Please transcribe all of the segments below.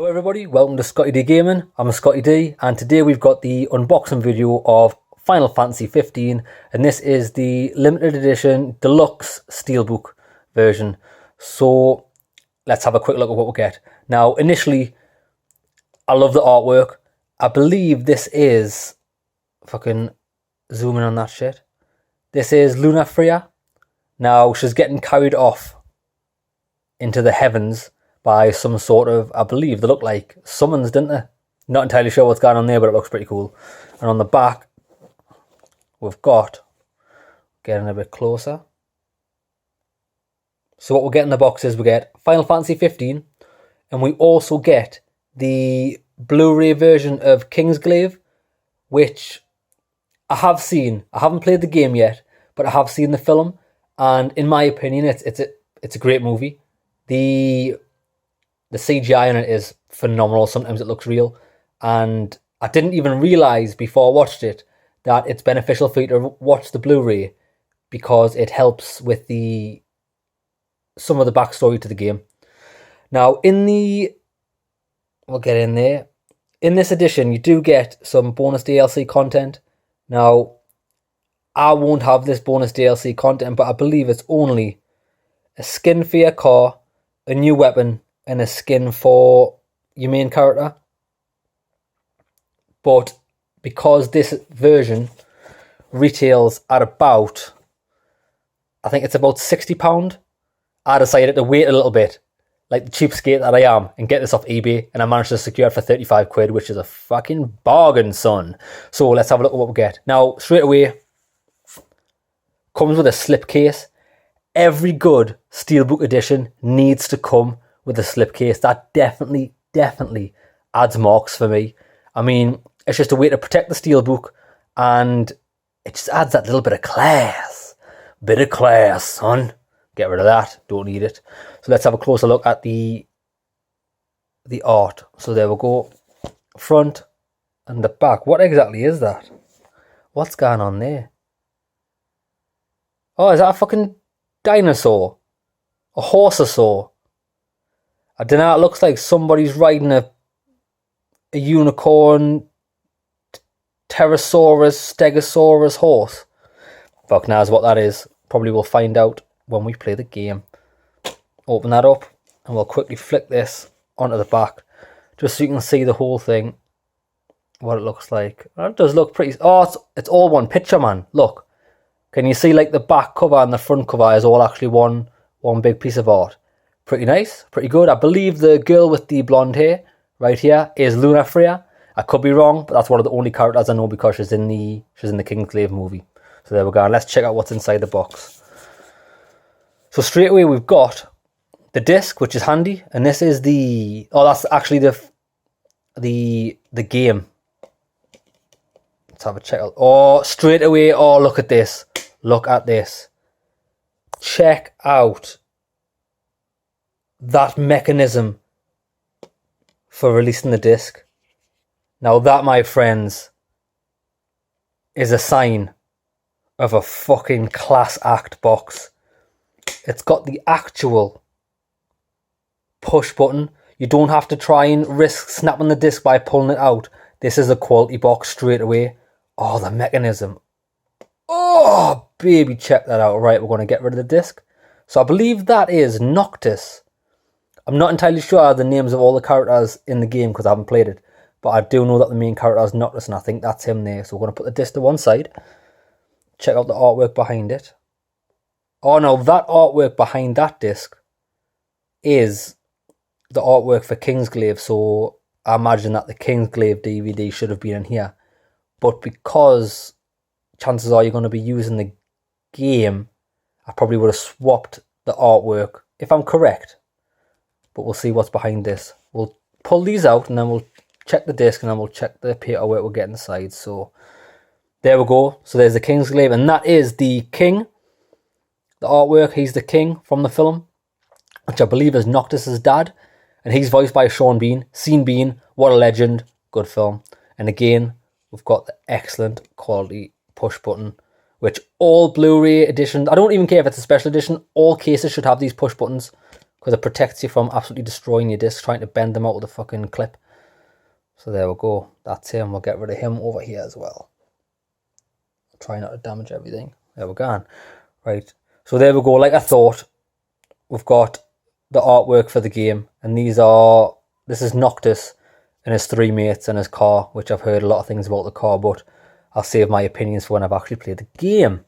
Hello everybody, welcome to Scotty D Gaming. I'm Scotty D and today we've got the unboxing video of Final Fantasy 15 and this is the limited edition Deluxe Steelbook version. So let's have a quick look at what we get. Now initially, I love the artwork. I believe this is, fucking zoom in on that shit. This is Lunafreya. Now she's getting carried off into the heavens by some sort of, I believe they look like summons, didn't they? Not entirely sure what's going on there, but it looks pretty cool. And on the back, we've got, getting a bit closer. So what we get in the box is we get Final Fantasy 15, and we also get the Blu-ray version of Kingsglaive, which I have seen. I haven't played the game yet, but I have seen the film, and in my opinion, it's a great movie. The CGI in it is phenomenal. Sometimes it looks real. And I didn't even realise before I watched it that it's beneficial for you to watch the Blu-ray because it helps with some of the backstory to the game. Now, we'll get in there. In this edition, you do get some bonus DLC content. Now, I won't have this bonus DLC content, but I believe it's only a skin for your car, a new weapon, and a skin for your main character. But because this version retails at about, I think it's about £60, I decided to wait a little bit, like the cheapskate that I am, and get this off eBay, and I managed to secure it for 35 quid, which is a fucking bargain, son. So let's have a look at what we get. Now, straight away, comes with a slipcase. Every good Steelbook edition needs to come with a slipcase. That definitely adds marks for me. I mean, it's just a way to protect the Steelbook, and it just adds that little bit of class. Bit of class, son. Get rid of that. Don't need it. So let's have a closer look at the art. So there we go. Front and the back. What exactly is that? What's going on there? Oh, is that a fucking dinosaur? A horseosaur? I don't know, it looks like somebody's riding a unicorn, pterosaurus, stegosaurus horse. Fuck knows what that is. Probably we'll find out when we play the game. Open that up and we'll quickly flick this onto the back just so you can see the whole thing, what it looks like. It does look pretty... Oh, it's all one picture, man. Look. Can you see like the back cover and the front cover is all actually one big piece of art? Pretty nice, pretty good. I believe the girl with the blonde hair right here is Lunafreya. I could be wrong, but that's one of the only characters I know because she's in the Kingsglaive movie. So there we go. And let's check out what's inside the box. So straight away we've got the disc, which is handy, and this is the... Oh, that's actually the game. Let's have a check out. Oh, straight away. Oh, look at this. Look at this. Check out that mechanism for releasing the disc. Now that, my friends, is a sign of a fucking class act box. It's got the actual push button. You don't have to try and risk snapping the disc by pulling it out. This is a quality box straight away. Oh, the mechanism. Oh, baby, check that out. Right, we're going to get rid of the disc. So I believe that is Noctis. I'm not entirely sure the names of all the characters in the game because I haven't played it. But I do know that the main character is Noctis, and I think that's him there. So we're going to put the disc to one side. Check out the artwork behind it. Oh no, that artwork behind that disc is the artwork for Kingsglaive. So I imagine that the Kingsglaive DVD should have been in here. But because chances are you're going to be using the game, I probably would have swapped the artwork, if I'm correct. But we'll see what's behind this. We'll pull these out and then we'll check the disc and then we'll check the paperwork we'll get inside. So there we go. So there's the Kingsglaive, and that is the king. The artwork, he's the king from the film, which I believe is Noctis' dad. And he's voiced by Sean Bean. Sean Bean, what a legend. Good film. And again, we've got the excellent quality push button, which all Blu-ray editions, I don't even care if it's a special edition, all cases should have these push buttons because it protects you from absolutely destroying your discs, trying to bend them out with a fucking clip. So there we go. That's him. We'll get rid of him over here as well. Try not to damage everything. There we go. Right. So there we go. Like I thought, we've got the artwork for the game, and this is Noctis and his 3 mates and his car, which I've heard a lot of things about the car, but I'll save my opinions for when I've actually played the game.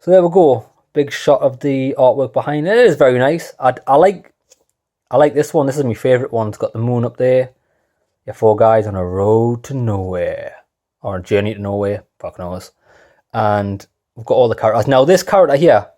So there we go. Big shot of the artwork behind it. It is very nice. I like this one. This is my favourite one. It's got the moon up there. Your 4 guys on a road to nowhere. Or a journey to nowhere. Fuck knows. And we've got all the characters. Now this character here,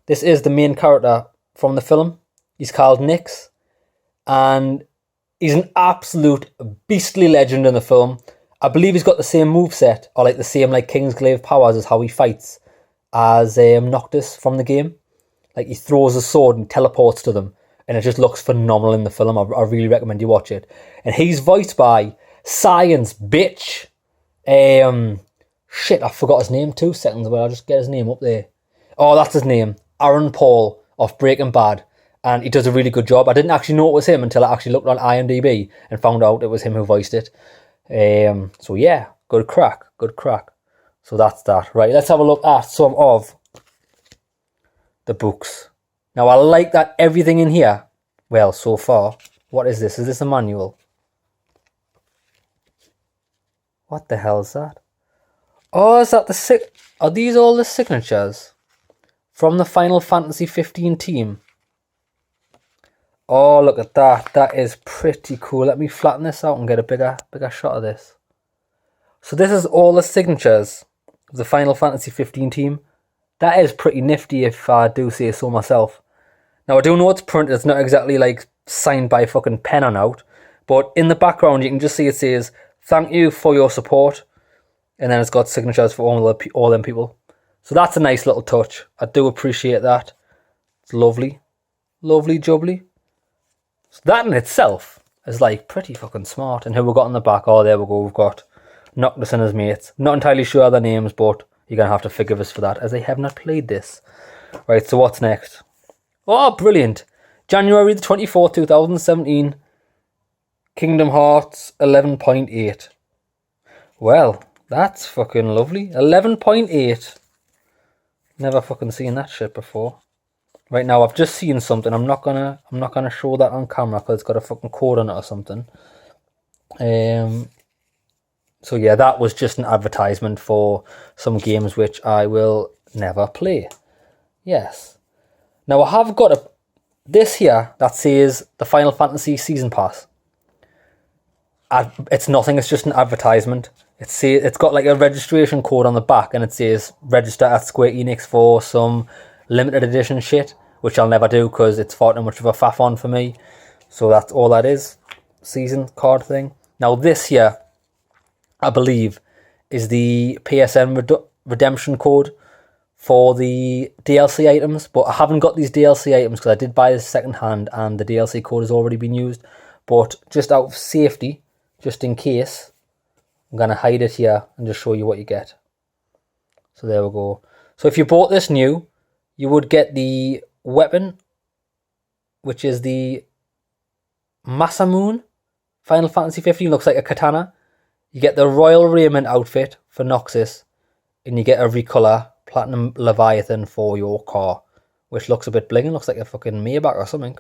this is the main character from the film. He's called Nyx. And he's an absolute beastly legend in the film. I believe he's got the same moveset, or like the same like Kingsglaive powers as how he fights as Noctis from the game. Like he throws a sword and teleports to them, and it just looks phenomenal in the film. I really recommend you watch it. And he's voiced by Science Bitch. Shit, I forgot his name 2 seconds, but I'll just get his name up there. Oh, that's his name. Aaron Paul of Breaking Bad. And he does a really good job. I didn't actually know it was him until I actually looked on IMDb and found out it was him who voiced it. So yeah, good crack. So that's that. Right, let's have a look at some of the books. Now I like that everything in here, well, so far, what is this? Is this a manual? What the hell is that? Oh, is that are these all the signatures from the Final Fantasy 15 team? Oh, look at that. That is pretty cool. Let me flatten this out and get a bigger shot of this. So this is all the signatures of the Final Fantasy 15 team. That is pretty nifty if I do say so myself. Now, I do know it's printed. It's not exactly like signed by fucking pen and out. But in the background, you can just see it says, "Thank you for your support." And then it's got signatures for all them people. So that's a nice little touch. I do appreciate that. It's lovely. Lovely jubbly. So that in itself is like pretty fucking smart. And who we got on the back? Oh, there we go. We've got Noctis and his mates. Not entirely sure their names, but you're going to have to forgive us for that, as I have not played this. Right, so what's next? Oh, brilliant. January the 24th, 2017. Kingdom Hearts 11.8. Well, that's fucking lovely. 11.8. Never fucking seen that shit before. Right now, I've just seen something. I'm not gonna show that on camera because it's got a fucking code on it or something. So yeah, that was just an advertisement for some games which I will never play. Yes. Now I have got this here that says the Final Fantasy Season Pass. It's nothing. It's just an advertisement. It's got like a registration code on the back, and it says register at Square Enix for some limited edition shit, which I'll never do because it's far too much of a faff on for me. So that's all that is. Season card thing. Now this here, I believe, is the PSN redemption code for the DLC items, but I haven't got these DLC items because I did buy this second hand and the DLC code has already been used. But just out of safety, just in case, I'm going to hide it here and just show you what you get. So there we go. So if you bought this new, you would get the weapon, which is the Masamune. Final Fantasy 15 looks like a katana. You get the Royal Raiment outfit for Noxus, and you get a recolor Platinum Leviathan for your car, which looks a bit bling. It looks like a fucking Maybach or something.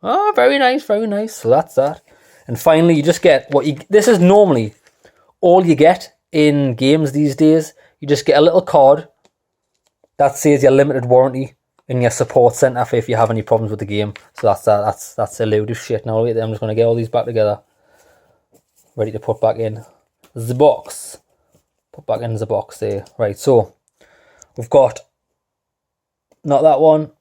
Oh, very nice, very nice. So that's that. And finally, you just get this is normally all you get in games these days. You just get a little card that says your limited warranty in your support center for if you have any problems with the game. So that's that. That's elusive shit. Now wait, I'm just going to get all these back together, ready to put back in the box. Put back in the box there. Right, so we've got not that one.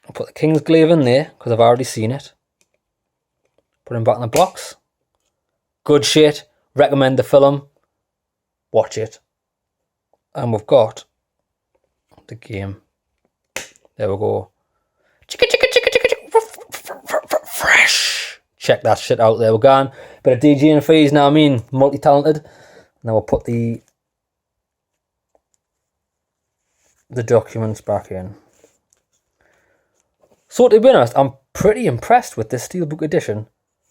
I'll put the Kingsglaive in there because I've already seen it. Put him back in the box. Good shit. Recommend the film. Watch it. And we've got the game. There we go. Chicka chicka chicka chicka chicka. Fresh. Check that shit out. There we're going. Bit of DJing fees now. I mean, multi-talented. Now we'll put the documents back in. So to be honest, I'm pretty impressed with this Steelbook edition.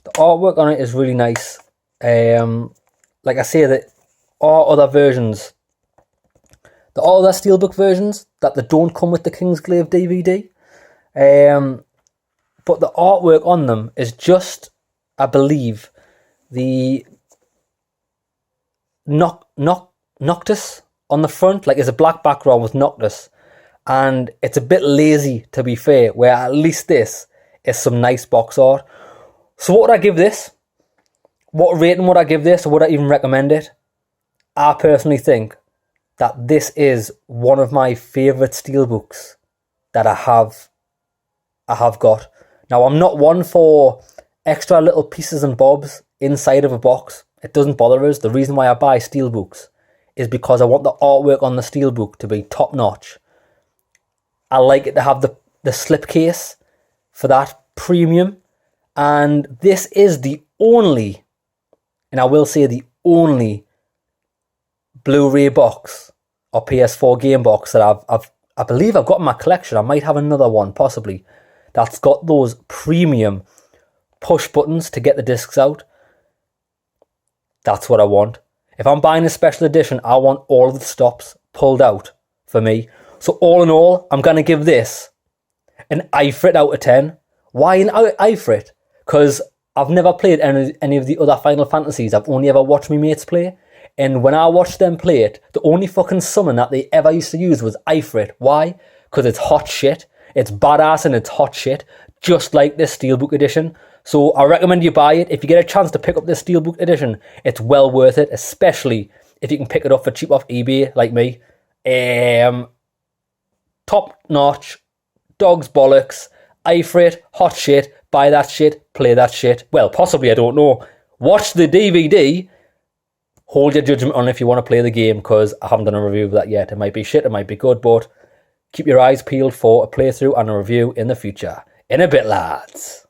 The artwork on it is really nice. Like I say, there are other versions. There are other Steelbook versions that they don't come with the Kingsglaive DVD. But the artwork on them is just, I believe, the Noctis on the front. Like, it's a black background with Noctis. And it's a bit lazy, to be fair, where at least this is some nice box art. So what would I give this? What rating would I give this, or would I even recommend it? I personally think that this is one of my favourite Steelbooks that I have got. Now, I'm not one for extra little pieces and bobs inside of a box. It doesn't bother us. The reason why I buy Steelbooks is because I want the artwork on the Steelbook to be top notch. I like it to have the slipcase for that premium. And this is the only, and I will say the only, Blu-ray box or PS4 game box that I believe I've got in my collection. I might have another one possibly that's got those premium push buttons to get the discs out. That's what I want. If I'm buying a special edition, I want all of the stops pulled out for me. So all in all, I'm going to give this an I for it out of 10. Why an I for it? Because I've never played any of the other Final Fantasies. I've only ever watched my mates play. And when I watched them play it, the only fucking summon that they ever used to use was I for it. Why? Because it's hot shit. It's badass and it's hot shit. Just like this Steelbook edition. So I recommend you buy it. If you get a chance to pick up this Steelbook edition, it's well worth it. Especially if you can pick it up for cheap off eBay like me. Top notch. Dog's bollocks. I for it. Hot shit. Buy that shit. Play that shit. Well, possibly, I don't know. Watch the DVD. Hold your judgment on if you want to play the game, because I haven't done a review of that yet. It might be shit, it might be good, but keep your eyes peeled for a playthrough and a review in the future. In a bit, lads.